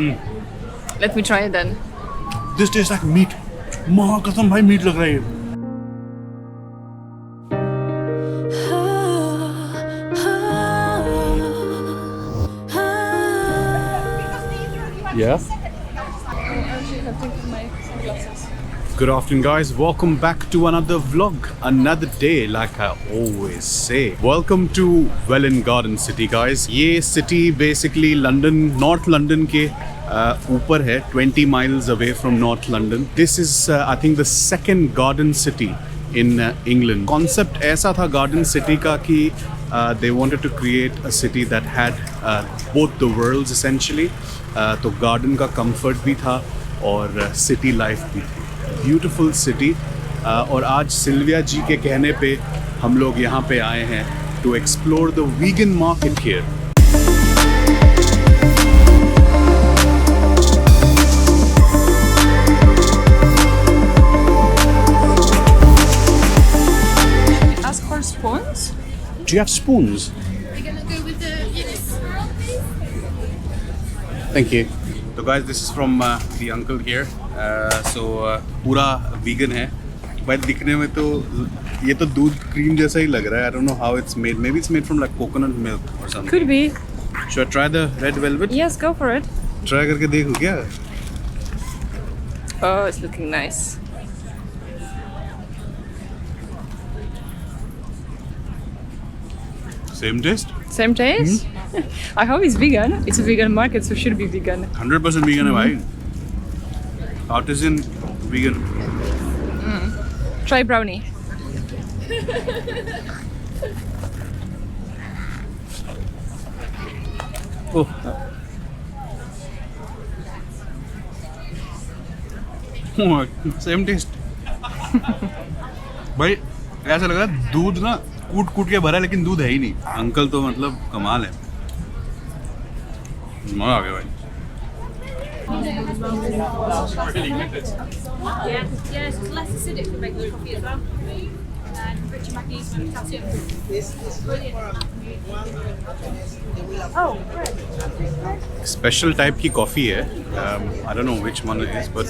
Let me try it then. This tastes like meat. माँ कसम भाई मीट लग रहा है ये. Yeah. Good afternoon, guys. Welcome back to another vlog, another day, like I always say. Welcome to Welwyn Garden City, guys. ये city basically London, North London के ऊपर है, 20 miles away from North London. This is, I think, the second garden city in England. Concept ऐसा था garden city का कि they wanted to create a city that had both the worlds essentially. तो garden का comfort भी था और city life भी थी. Beautiful city. और आज सिल्विया जी के कहने पे हम लोग यहाँ पे आए हैं to explore the vegan market here. Ask for spoons. Do you have spoons? We're gonna go with the Guinness. Thank you. So guys, this is from the uncle here. पूरा vegan है. But दिखने में तो ये तो दूध cream जैसा ही लग रहा है. I don't know how it's made. Maybe it's made from like coconut milk or something. Could be. Should I try the red velvet? Yes, go for it. Try करके देखूँ क्या? Oh, it's looking nice. Same taste? Same taste? I hope it's vegan. It's a vegan market, so it should be vegan. 100% vegan है भाई. Artisan vegan. Try brownie. Oh. Same taste. भाई ऐसा लग रहा है दूध ना कूट कूट के भरा है लेकिन दूध है ही नहीं. अंकल तो मतलब कमाल है. मजा आ गया भाई. Yeah, it's less acidic than regular coffee as well. And rich in magnesium and calcium. Brilliant. Oh, great. Special type की कॉफ़ी है. I don't know which one it is but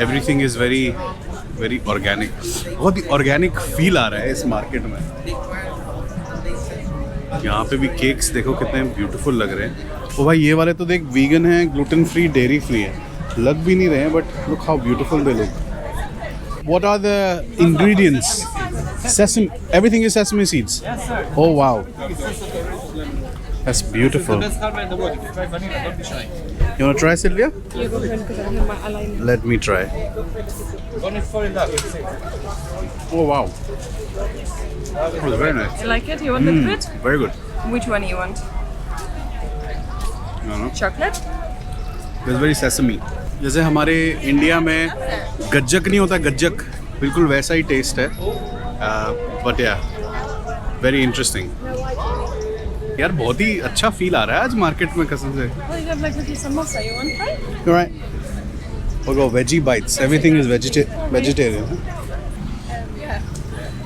everything is very very organic. बहुत ही organic feel आ रहा है इस market में. यहाँ पे भी केक्स देखो कितने ब्यूटीफुल लग रहे हैं. ओ भाई ये वाले तो देख वीगन है, ग्लूटेन फ्री, डेयरी फ्री है. लग भी नहीं रहे हैं but look how beautiful they look. What are the ingredients? Sesame. Everything is sesame seeds. Yes, sir. Oh wow. That's beautiful. Best carpet in the world. If you try vanilla, don't be shy. You want to try, Sylvia? You go ahead because I have my alignment. Let me try. Only for in that, you'll see. Oh wow. Oh, it's very nice. You like it? You want a bit? Very good. Which one you want? No. Chocolate? It's very sesame. जैसे हमारे India में गज्जक नहीं होता, गज्जक बिल्कुल वैसा ही test है. बट या वेरी इंटरेस्टिंग. यार बहुत ही अच्छा फील आ रहा है आज मार्केट में कसम से. Oh, you have like little samosa. You want try? Alright. We'll go veggie bites. Everything is vegetarian.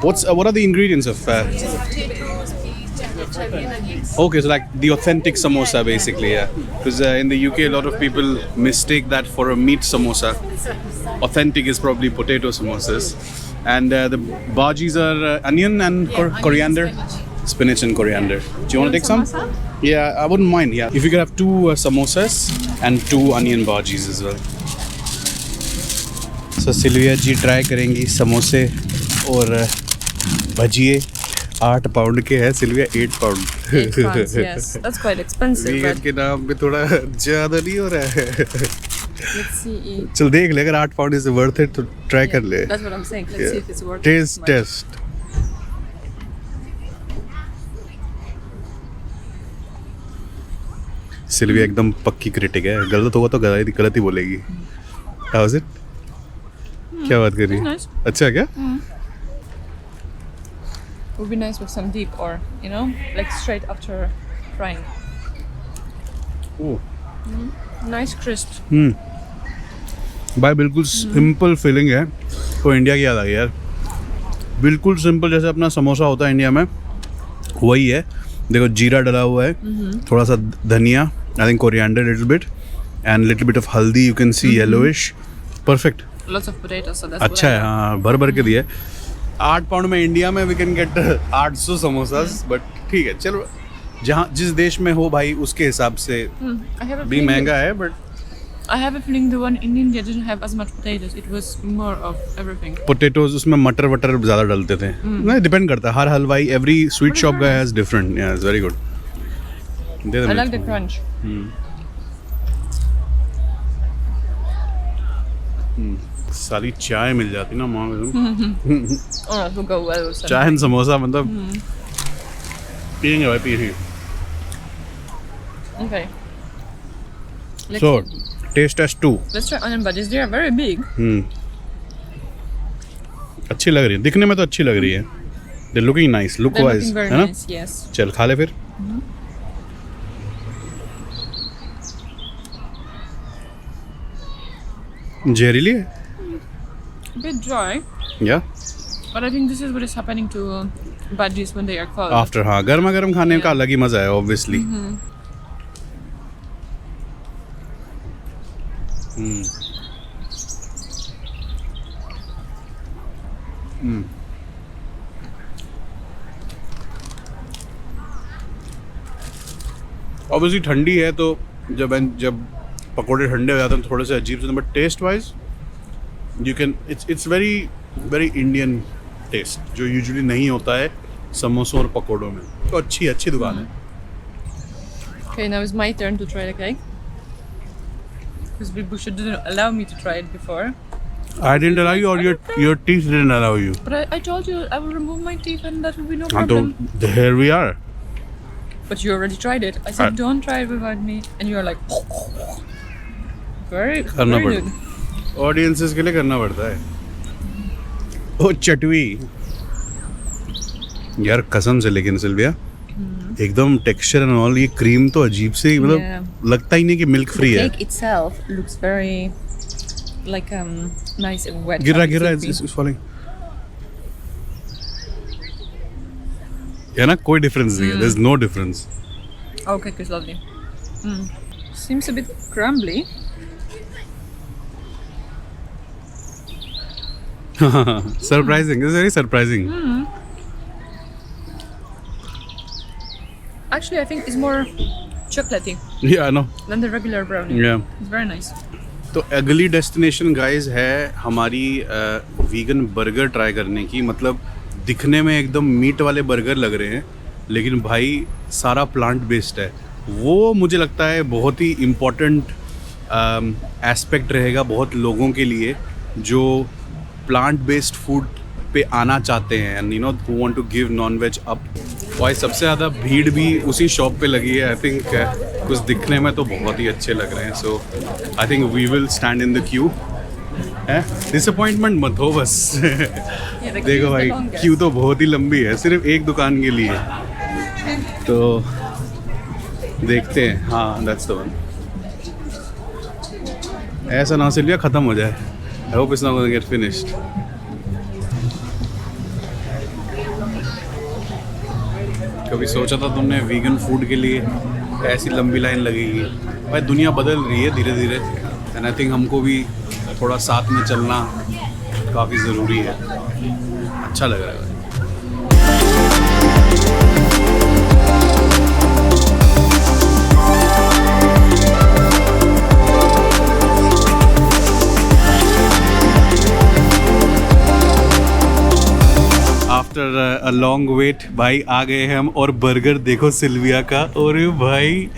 What are the ingredients of? Potatoes, peas, chili and onions. Okay, so like the authentic samosa basically, yeah. Because in the UK a lot of people mistake that for a meat samosa. Authentic is probably potato samosas. And the bhajis are onion and coriander. Spinach and coriander. Do you want to take some? Samosa? Yeah, I wouldn't mind, yeah. If you could have 2 samosas and 2 onion bhajis as well. So Sylvia ji try करेंगी समोसे और भजिए. 8 pound के है, Sylvia 8 pound. 8 pounds, yes. That's quite expensive. Vegan But के नाम पे थोड़ा ज़्यादा नहीं हो रहा है. let's see. चल देख ले, अगर 8 पाउंड इज वर्थ इट तो ट्राई कर ले. That's what I'm saying. Let's see if it's worth it. Taste taste. Sylvia एकदम पक्की क्रिटिक है. गलत होगा तो गलत ही बोलेगी. How is it? क्या बात कर रही है? Nice. अच्छा क्या? Would be nice with some dip or, you know, like straight after frying. Nice crisp. भाई बिल्कुल सिंपल फीलिंग है तो इंडिया की याद आ गई यार. बिल्कुल सिंपल जैसे अपना समोसा होता है इंडिया में वही है. देखो जीरा डला हुआ है, थोड़ा सा धनिया, I think coriander little bit, and little bit of haldi, you can see yellowish. Perfect. Lots of potatoes, so that's अच्छा है, हाँ, भर भर के दिया है। 8 पाउंड में इंडिया में we can get 800 samosas, but ठीक है, चलो जहाँ जिस देश में हो भाई उसके हिसाब से I have a भी feeling महंगा है, but I have a feeling the one in India didn't have as much potatoes. It was more of everything. Potatoes उसमें मटर वटर ज़्यादा डालते थे। नहीं, डिपेंड करता है, हर हलवाई एवरी स्वीट शॉप का हैज़ डिफरेंट। या it's very good. I like the crunch. साली चाय मिल जाती ना माँ में, Oh, that will go well with चाय एंड समोसा, मतलब पियेंगे भाई, पियेंगे। Okay. So, taste test 2. Let's try onion buddies. They are very big. अच्छी लग रही है, दिखने में तो अच्छी लग रही है। They're looking nice, look They're wise, looking very है ना? nice. Yes. चल खा ले फिर। जहरीली है? A bit dry, Yeah. but I think this is what is happening to budgies when they are cold. After, हाँ, गर्मा गर्म खाने का अलग ही मजा है, obviously. Obviously ठंडी है तो जब पकोड़े ठंडे हो जाते हैं थोड़े से अजीब से, but taste wise you can it's very very Indian taste जो यूजुअली नहीं होता है समोसों और पकोड़ों में। तो अच्छी दुकान है। Okay, now it's my turn to try the cake. Because Bibusha didn't allow me to try it before. I didn't allow you, or your teeth didn't allow you? But I told you I will remove my teeth and that will be no हाँ तो problem. here we are. But you already tried it. I said don't try it without me, and you are like very करना very पड़ता good. Audiences के लिए करना पड़ता है। ओ चटवी यार, कसम से, लेकिन सिल्विया एकदम टेक्सचर एंड ऑल, ये क्रीम तो अजीब से, मतलब लगता ही नहीं कि मिल्क फ्री है। Cake itself looks very like nice and wet. गिर रहा है, इट्स फॉलिंग। है ना, कोई डिफरेंस नहीं है, there is no difference. Oh, cake is lovely. Seems a bit crumbly. Surprising, it's very surprising. Actually, I think it's more chocolatey Yeah, I know. than the regular brownie. Yeah. It's very nice. तो अगली destination guys है हमारी vegan burger try करने की। मतलब दिखने में एकदम मीट वाले बर्गर लग रहे हैं, लेकिन भाई सारा प्लांट बेस्ड है। वो मुझे लगता है बहुत ही इम्पोर्टेंट एस्पेक्ट रहेगा बहुत लोगों के लिए जो प्लांट बेस्ड फूड पे आना चाहते हैं, and you know who want to give non veg up. भाई सबसे ज़्यादा भीड़ भी उसी शॉप पे लगी है। आई थिंक कुछ दिखने में तो बहुत ही अच्छे लग रहे हैं, so I think we will stand in the queue. Disappointment मत हो बस। Yeah, the queue देखो is भाई, the longest. क्यू तो बहुत ही लंबी है, सिर्फ एक दुकान के लिए। तो देखते हैं। हाँ, दैट्स द वन। ऐसा ना सिल्विया ख़त्म हो जाए। I hope it's not gonna get finished. कभी सोचा था तुमने वीगन फूड के लिए ऐसी लंबी लाइन लगेगी? भाई दुनिया बदल रही है धीरे धीरे, एंड आई थिंक हमको भी थोड़ा साथ में चलना काफ़ी ज़रूरी है। अच्छा लग रहा है। आफ्टर अ लॉन्ग वेट भाई आ गए हैं हम, और बर्गर देखो सिल्विया का। और भाई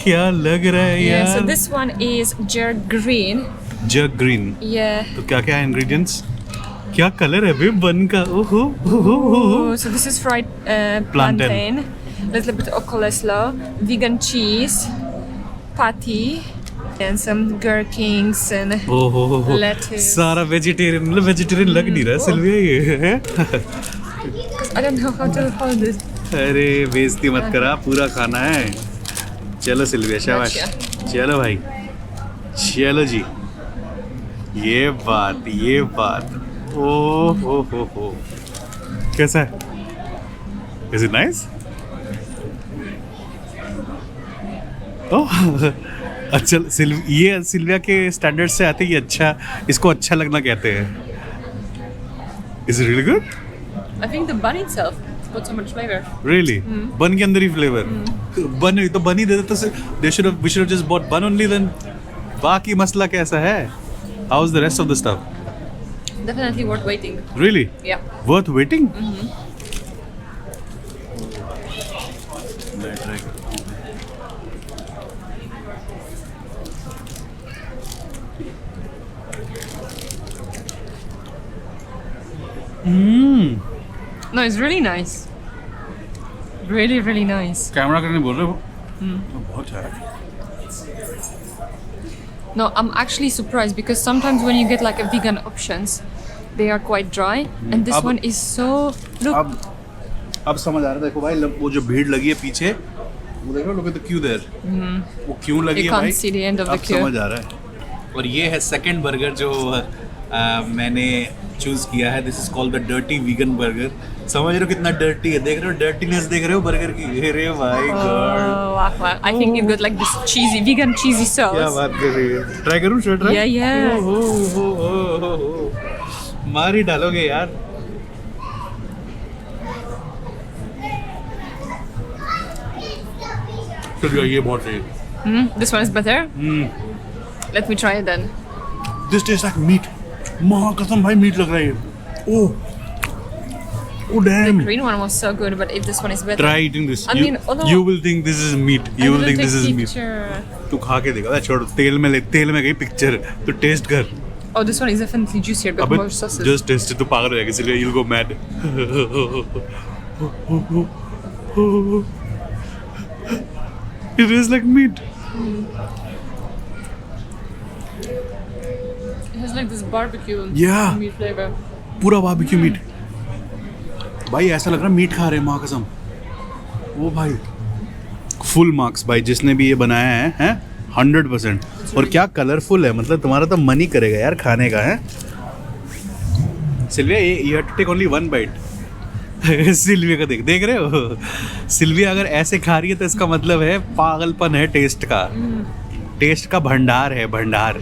क्या लग रहा है Yeah, so यार। this one is jerk green. Jug green. Yeah. तो क्या क्या है इंग्रेडिएंट्स? क्या कलर है बे बन का? ओहो ओहो ओहो। Oh, so this is fried plantain, little bit of coleslaw, vegan cheese, patty, and some gherkins and ओहो lettuce. सारा वेजिटेरियन, मतलब वेजिटेरियन लग नहीं रहा सिल्विया ये है। I don't know how to hold this. अरे बेइज्जती मत करा, पूरा खाना है। चलो सिल्विया, शाबाश। चलो भाई, चलो जी। ये बात। ओ हो। कैसा है? Is it nice? ओह अच्छा ये सिल्विया के स्टैंडर्ड से आते ही अच्छा, इसको अच्छा लगना कहते हैं. Is it really good? I think the bun itself got so much flavor. Really? बन के अंदर ही फ्लेवर. बन तो बन ही दे देते. We should have just bought bun only then. बाकी मसला कैसा है? How's the rest of the stuff? Definitely worth waiting. Really? Yeah. Worth waiting? No, it's really nice. Really, really nice. Camera करने बोल रहे हो? बहुत है. No, I'm actually surprised because sometimes when you get like a vegan options, they are quite dry, and this अब- one is so. Look, अब समझ आ रहा है. देखो भाई, वो जो भीड़ लगी है पीछे, वो देखो, look at the queue there. वो क्यों लगी you है भाई? can't see the end of the अब queue. समझ आ रहा है. और ये है सेकंड बर्गर जो मैंने चूज किया है. This is called the dirty vegan burger. समझ रहे हो कितना डर्टी है? देख रहे हो डर्टीनेस, देख रहे हो बर्गर की? अरे भाई God, Oh, wow. I think it got like this cheesy, vegan cheesy sauce. क्या बात कर रही है. ट्राई करूं? Should try? Yeah, yeah. हो. मार ही डालोगे यार. चलिए, ये बहुत सही है. This one is better. Let me try it then. This taste like meat. मां कसम भाई, मीट लग रहा है ये. Oh damn. Green one was so good, but if this one is better. Try eating this. I mean, although- you will think this is meat. I You will didn't think this take is meat. picture. तू खा के देखा. छोड़, तेल में गई picture. तो test कर. Oh, this one is definitely juicier, but अबे more sauces. just taste it. तू पागल हो जाएगा, इसलिए you'll go mad. It is like meat. It has like this barbecue Yeah. meat flavor. पूरा बारबेक्यू मीट. भाई ऐसा लग रहा है मीट खा रहे हैं, माँ कसम. वो भाई फुल मार्क्स भाई, जिसने भी ये बनाया है 100%. और क्या कलरफुल है, मतलब तुम्हारा तो मन ही करेगा यार खाने का है. Sylvia, you have to take only one bite. Sylvia का देख रहे हो? सिल्विया अगर ऐसे खा रही है तो इसका मतलब है पागलपन है टेस्ट का. टेस्ट का भंडार है, भंडार.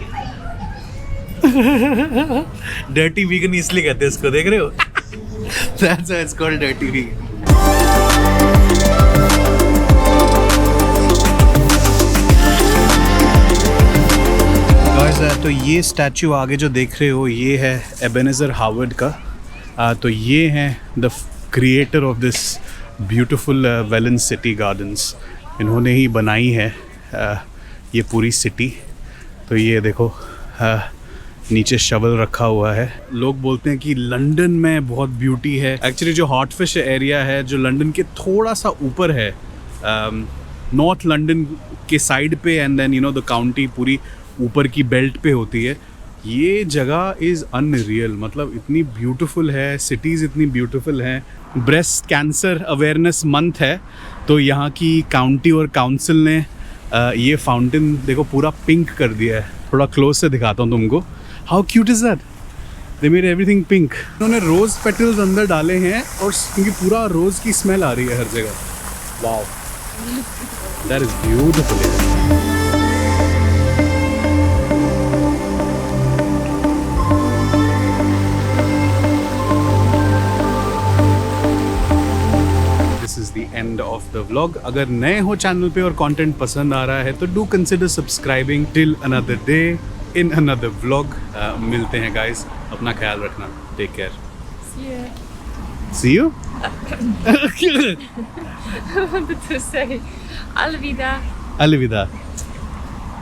डर्टी वीगन इसलिए कहते हैं इसको, देख रहे हो? That's why it's called dirty vegan. Guys, तो ये स्टैचू आगे जो देख रहे हो, ये है एबेनेज़र हावर्ड का. तो ये है the creator of this beautiful Velan city gardens. इन्होंने ही बनाई है ये पूरी सिटी. तो ये देखो, नीचे शवल रखा हुआ है. लोग बोलते हैं कि लंदन में बहुत ब्यूटी है. एक्चुअली जो हॉट फिश एरिया है, जो लंदन के थोड़ा सा ऊपर है, नॉर्थ लंदन के साइड पे, and then you know the county पूरी ऊपर की बेल्ट पे होती है. ये जगह इज़ अनरियल. मतलब इतनी ब्यूटीफुल है, सिटीज़ इतनी ब्यूटीफुल हैं. ब्रेस्ट कैंसर अवेयरनेस मंथ है, तो यहाँ की काउंटी और काउंसिल ने ये फाउंटेन देखो पूरा पिंक कर दिया है. थोड़ा क्लोज से दिखाता हूँ तुमको. How cute is that? They made everything pink. उन्होंने रोज़ पेटल्स अंदर डाले हैं, और क्योंकि पूरा रोज़ की स्मेल आ रही है हर जगह. Wow, that is beautiful. End of the vlog. अगर नए हो चैनल पे और कंटेंट पसंद आ रहा है तो do consider subscribing. Till another day in another vlog. मिलते हैं गाइस, अपना ख्याल रखना. Take care. See you. I wanted to say Alvida. अलविदा.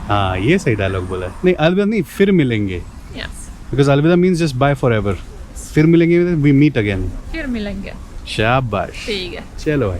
हाँ, ये सही डायलॉग बोला है. नहीं, अलविदा नहीं, फिर मिलेंगे. Yes. बिकॉज अलविदा means just by for ever. फिर मिलेंगे, वी मीट अगेन. फिर मिलेंगे. शाबाश. ठीक है. चलो भाई.